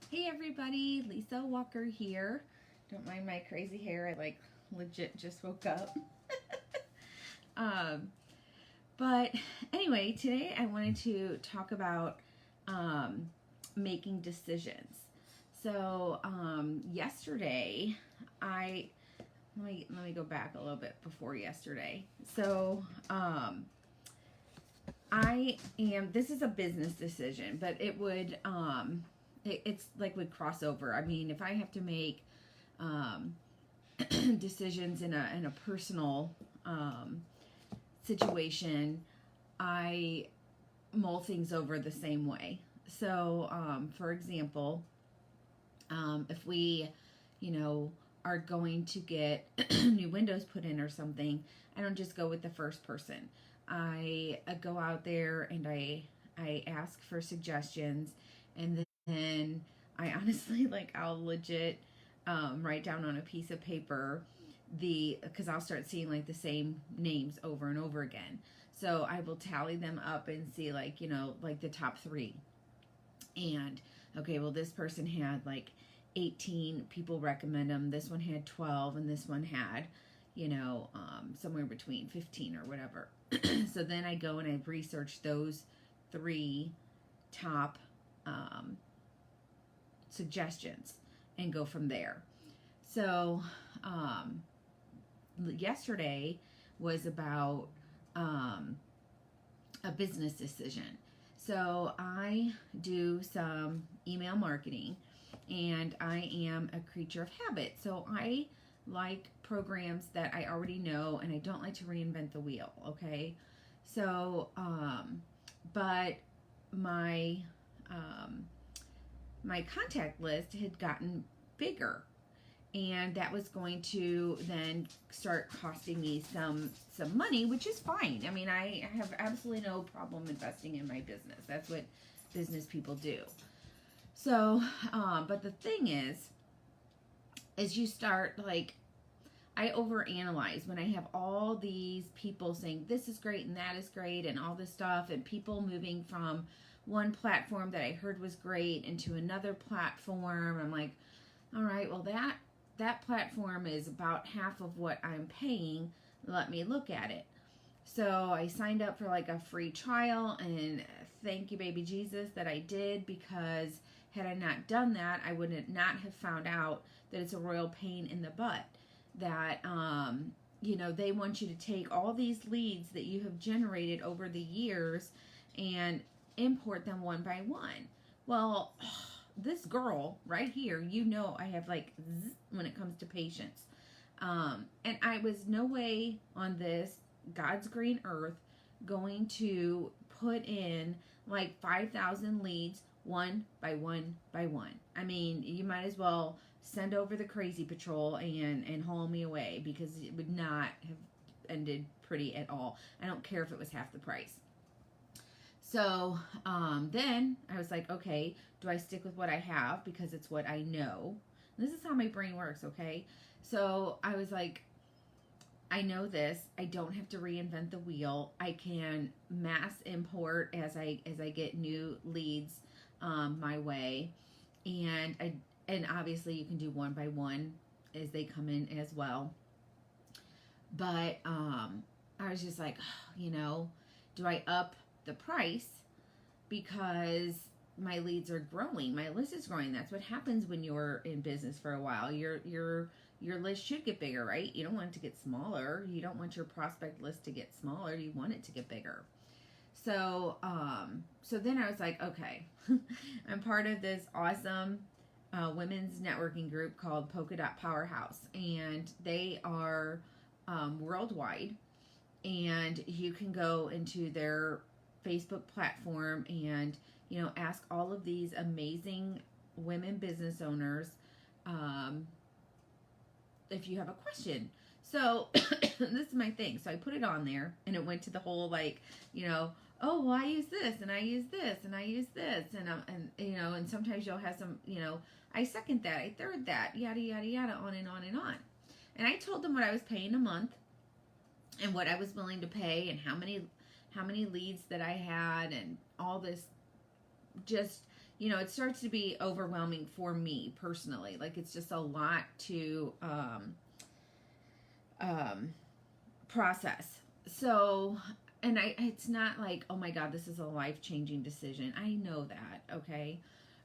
Hey everybody, Lisa Walker here. Don't mind my crazy hair, I legit just woke up. um, but anyway, today I wanted to talk about making decisions. So yesterday, I let me go back a little bit before yesterday. So I am. This is a business decision, but it's like would cross over. I mean, if I have to make um, decisions in a personal situation, I mull things over the same way. So, for example, if we, you know, are going to get new windows put in or something, I don't just go with the first person. I go out there and I ask for suggestions, and then I honestly I'll legit write down on a piece of paper because I'll start seeing like the same names over and over again. So I will tally them up and see like the top three. And okay, well this person had like 18 people recommend them. This one had 12, and this one had, somewhere between 15 or whatever. So then I go and I research those three top suggestions and go from there. So yesterday was about a business decision. So I do some email marketing, and I am a creature of habit. So I like programs that I already know, and I don't like to reinvent the wheel. Okay. So, but my, um, my contact list had gotten bigger, and that was going to then start costing me some money, which is fine. I mean, I have absolutely no problem investing in my business. That's what business people do. So, but the thing is you start I overanalyze when I have all these people saying this is great and that is great and all this stuff, and people moving from one platform that I heard was great into another platform. I'm like, all right, well that platform is about half of what I'm paying. Let me look at it. So I signed up for like a free trial, and thank you, baby Jesus, that I did, because had I not done that, I would not have found out that it's a royal pain in the butt. That, they want you to take all these leads that you have generated over the years and import them one by one. Well, this girl right here, I have when it comes to patience. And I was no way on this God's green earth going to put in like 5,000 leads one by one by one. I mean, you might as well send over the crazy patrol and haul me away, because it would not have ended pretty at all. I don't care if it was half the price. So then I was like, okay, do I stick with what I have because it's what I know? This is how my brain works, okay? So I was like, I know this. I don't have to reinvent the wheel. I can mass import as I get new leads my way, and obviously you can do one by one as they come in as well. But I was just like, do I up the price because my leads are growing, my list is growing? That's what happens when you're in business for a while. Your list should get bigger, right? You don't want it to get smaller. You don't want your prospect list to get smaller. You want it to get bigger. So so then I was like, okay, I'm part of this awesome women's networking group called Polka Dot Powerhouse, and they are worldwide. And you can go into their Facebook platform and ask all of these amazing women business owners if you have a question. So this is my thing. So I put it on there, and it went to the whole oh, well, I use this and I use this and I use this, and sometimes you'll have some, I second that, I third that, yada yada yada, on and on and on. And I told them what I was paying a month and what I was willing to pay, and how many leads that I had, and all this, just you know, it starts to be overwhelming for me personally. Like, it's just a lot to process. So, and it's not like, oh my God, this is a life-changing decision. I know that, okay?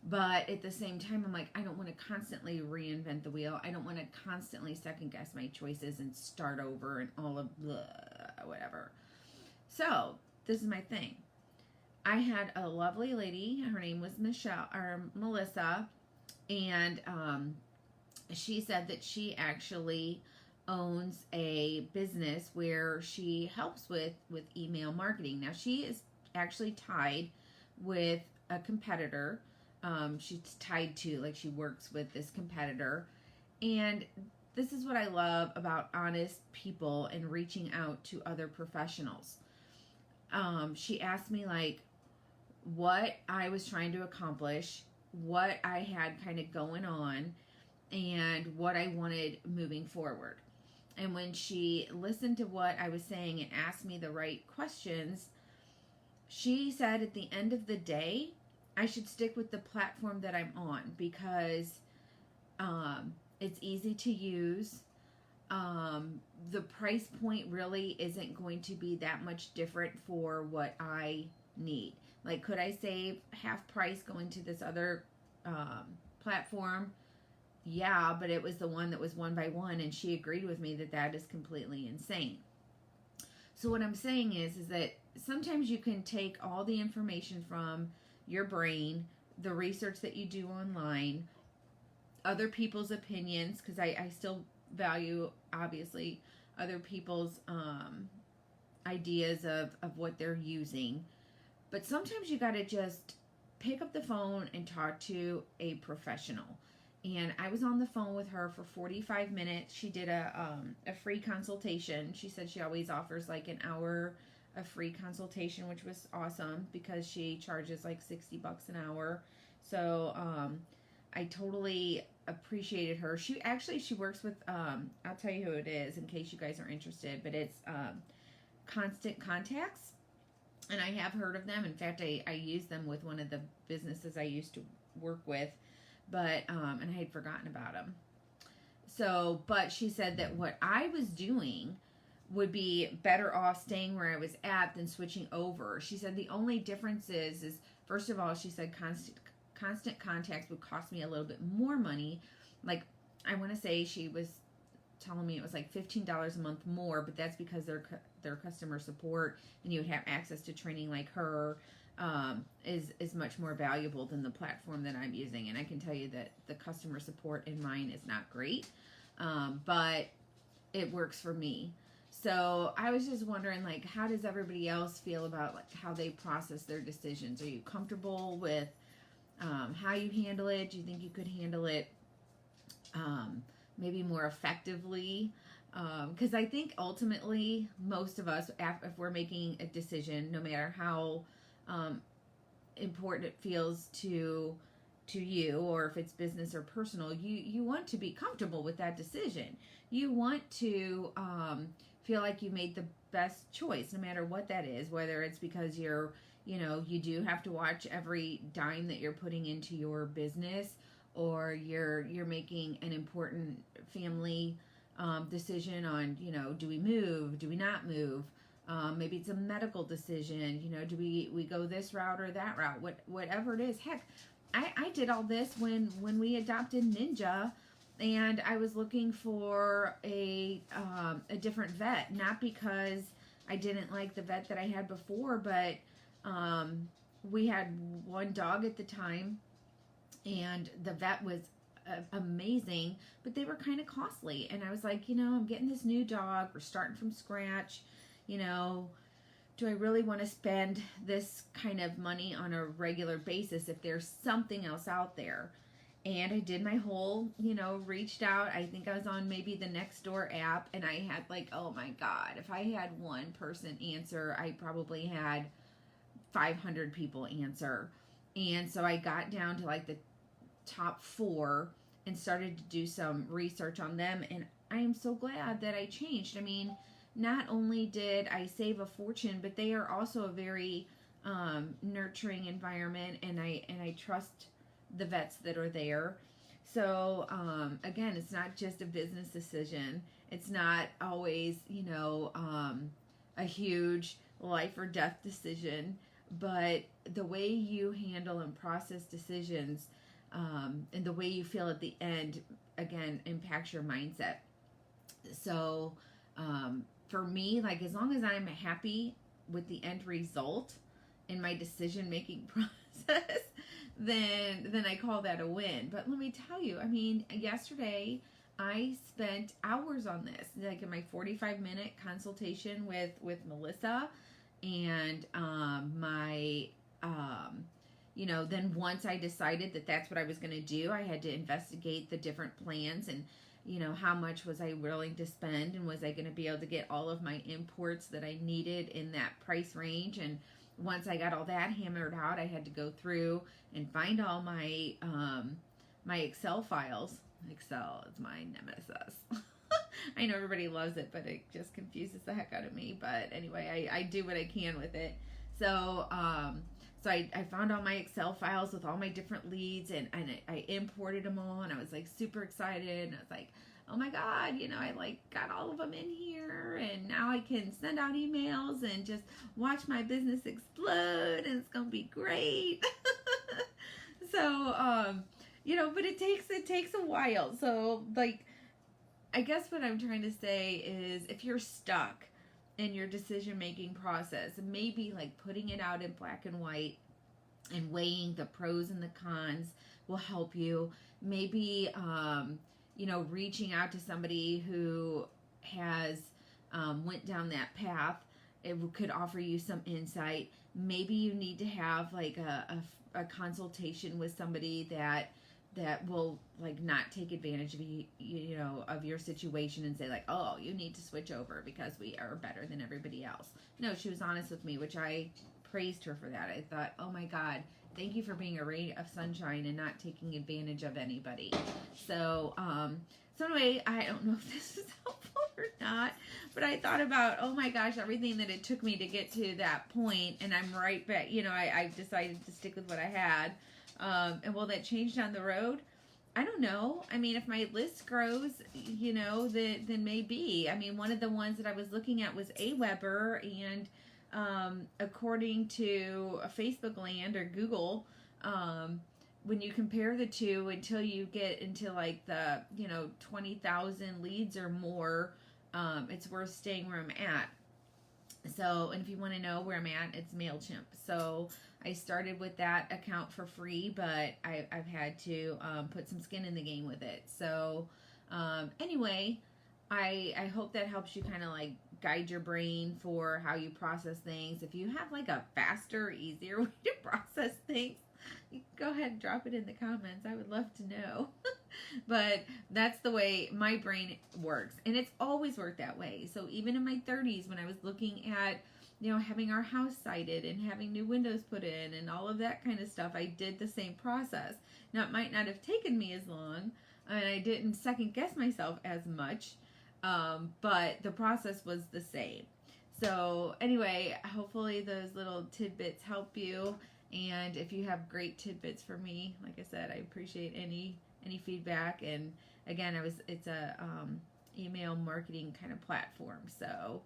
But at the same time, I'm like, I don't want to constantly reinvent the wheel. I don't want to constantly second guess my choices and start over and all of the whatever. So, this is my thing. I had a lovely lady. Her name was Melissa, and she said that she actually owns a business where she helps with email marketing. Now, she is actually tied with a competitor. She's tied to, like, she works with this competitor. And this is what I love about honest people and reaching out to other professionals. She asked me, like, what I was trying to accomplish, what I had kind of going on, and what I wanted moving forward. And when she listened to what I was saying and asked me the right questions, she said at the end of the day, I should stick with the platform that I'm on because it's easy to use. The price point really isn't going to be that much different for what I need. Like, could I save half price going to this other platform? Yeah, but it was the one that was 1-by-1, and she agreed with me that that is completely insane. So what I'm saying is that sometimes you can take all the information from your brain, the research that you do online, other people's opinions, because I still value, obviously, other people's ideas of what they're using. But sometimes you got to just pick up the phone and talk to a professional. And I was on the phone with her for 45 minutes. She did a free consultation. She said she always offers like an hour of free consultation, which was awesome because she charges like $60 an hour. So I totally appreciated her. She works with, I'll tell you who it is in case you guys are interested, but it's Constant Contacts. And I have heard of them. In fact, I use them with one of the businesses I used to work with, but and I had forgotten about them. So, but she said that what I was doing would be better off staying where I was at than switching over. She said the only difference is first of all, she said Constant Contacts would cost me a little bit more money. Like, I want to say she was telling me it was like $15 a month more, but that's because their customer support and you would have access to training like her is much more valuable than the platform that I'm using. And I can tell you that the customer support in mine is not great, but it works for me. So I was just wondering, like, how does everybody else feel about like how they process their decisions? Are you comfortable with how you handle it? Do you think you could handle it maybe more effectively? Because I think ultimately most of us, if we're making a decision, no matter how important it feels to you, or if it's business or personal, you want to be comfortable with that decision. You want to feel like you made the best choice, no matter what that is, whether it's because you do have to watch every dime that you're putting into your business, or you're making an important family decision on, do we move? Do we not move? Maybe it's a medical decision. Do we go this route or that route? Whatever it is. Heck, I did all this when we adopted Ninja, and I was looking for a different vet, not because I didn't like the vet that I had before, but we had one dog at the time, and the vet was amazing, but they were kind of costly. And I was like, I'm getting this new dog. We're starting from scratch. Do I really want to spend this kind of money on a regular basis if there's something else out there? And I did my whole, reached out. I think I was on maybe the Nextdoor app, and I had like, oh my God, if I had one person answer, I probably had 500 people answer. And so I got down to like the top 4 and started to do some research on them, and I am so glad that I changed. I mean, not only did I save a fortune, but they are also a very nurturing environment, and I trust the vets that are there. So again, it's not just a business decision. It's not always, a huge life or death decision, but the way you handle and process decisions, and the way you feel at the end, again, impacts your mindset. So for me, like, as long as I'm happy with the end result in my decision making process, then I call that a win. But let me tell you, I mean, yesterday I spent hours on this, like in my 45-minute consultation with Melissa, and then once I decided that that's what I was going to do, I had to investigate the different plans, and how much was I willing to spend, and was I going to be able to get all of my imports that I needed in that price range. And once I got all that hammered out, I had to go through and find all my my Excel files. Excel is my nemesis. I know everybody loves it, but it just confuses the heck out of me. But anyway, I do what I can with it. So I found all my Excel files with all my different leads, and I imported them all, and I was like super excited, and I was like, oh my God, I like got all of them in here, and now I can send out emails and just watch my business explode, and it's gonna be great. So but it takes a while. So, like, I guess what I'm trying to say is, if you're stuck in your decision making process, maybe like putting it out in black and white and weighing the pros and the cons will help you. Maybe reaching out to somebody who has went down that path, it could offer you some insight. Maybe you need to have like a consultation with somebody that will like not take advantage of of your situation and say like, oh, you need to switch over because we are better than everybody else. No, she was honest with me, which I praised her for that. I thought, oh my God, thank you for being a ray of sunshine and not taking advantage of anybody. So anyway, I don't know if this is helpful or not, but I thought about, oh my gosh, everything that it took me to get to that point, and I'm right back. I decided to stick with what I had. And will that change down the road? I don't know. I mean, if my list grows, then maybe. I mean, one of the ones that I was looking at was AWeber, and according to Facebook Land or Google, when you compare the two, until you get into like the 20,000 leads or more, it's worth staying where I'm at. So, and if you want to know where I'm at, it's MailChimp. So I started with that account for free, but I've had to put some skin in the game with it. So anyway, I hope that helps you kind of like guide your brain for how you process things. If you have like a faster, easier way to process things, you go ahead and drop it in the comments. I would love to know. But that's the way my brain works, and it's always worked that way. So even in my 30s, when I was looking at having our house sided and having new windows put in and all of that kind of stuff, I did the same process. Now, it might not have taken me as long, and I didn't second guess myself as much, but the process was the same. So anyway, hopefully those little tidbits help you. And if you have great tidbits for me, like I said, I appreciate any feedback. And again, it's a email marketing kind of platform. So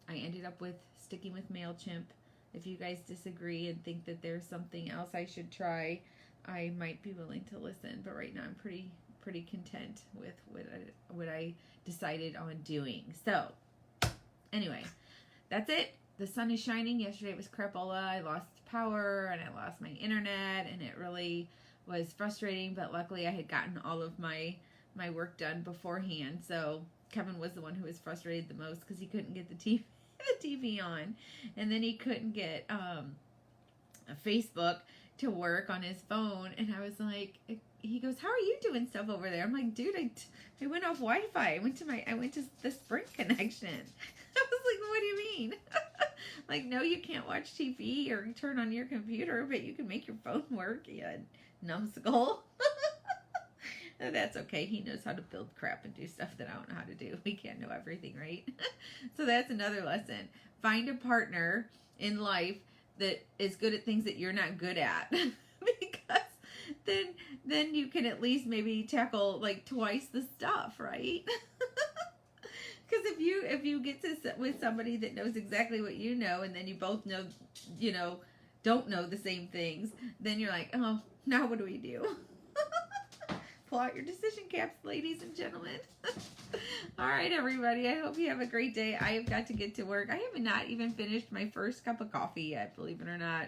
I ended up sticking with MailChimp. If you guys disagree and think that there's something else I should try, I might be willing to listen. But right now I'm pretty content with what I decided on doing. So anyway, that's it. The sun is shining. Yesterday it was crapola. I lost power and I lost my internet, and it really was frustrating, but luckily I had gotten all of my work done beforehand. So Kevin was the one who was frustrated the most because he couldn't get the TV on, and then he couldn't get Facebook to work on his phone. And I was like, he goes, how are you doing stuff over there? I'm like, dude, I went off Wi-Fi. I went to the Sprint connection. I was like, what do you mean? Like, no, you can't watch TV or turn on your computer, but you can make your phone work. Yeah, numbskull. And that's okay. He knows how to build crap and do stuff that I don't know how to do. We can't know everything, right? So that's another lesson. Find a partner in life that is good at things that you're not good at. Because then you can at least maybe tackle like twice the stuff, right? Because if you get to sit with somebody that knows exactly what you know, and then you both know, don't know the same things, then you're like, oh, now what do we do? Pull out your decision caps, ladies and gentlemen. All right, everybody. I hope you have a great day. I have got to get to work. I have not even finished my first cup of coffee yet, believe it or not.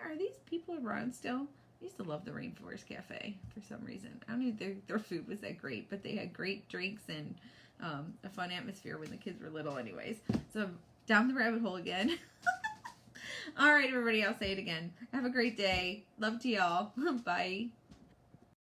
Are these people around still? I used to love the Rainforest Cafe for some reason. I don't even think their food was that great, but they had great drinks and a fun atmosphere when the kids were little anyways. So down the rabbit hole again. All right, everybody. I'll say it again. Have a great day. Love to y'all. Bye.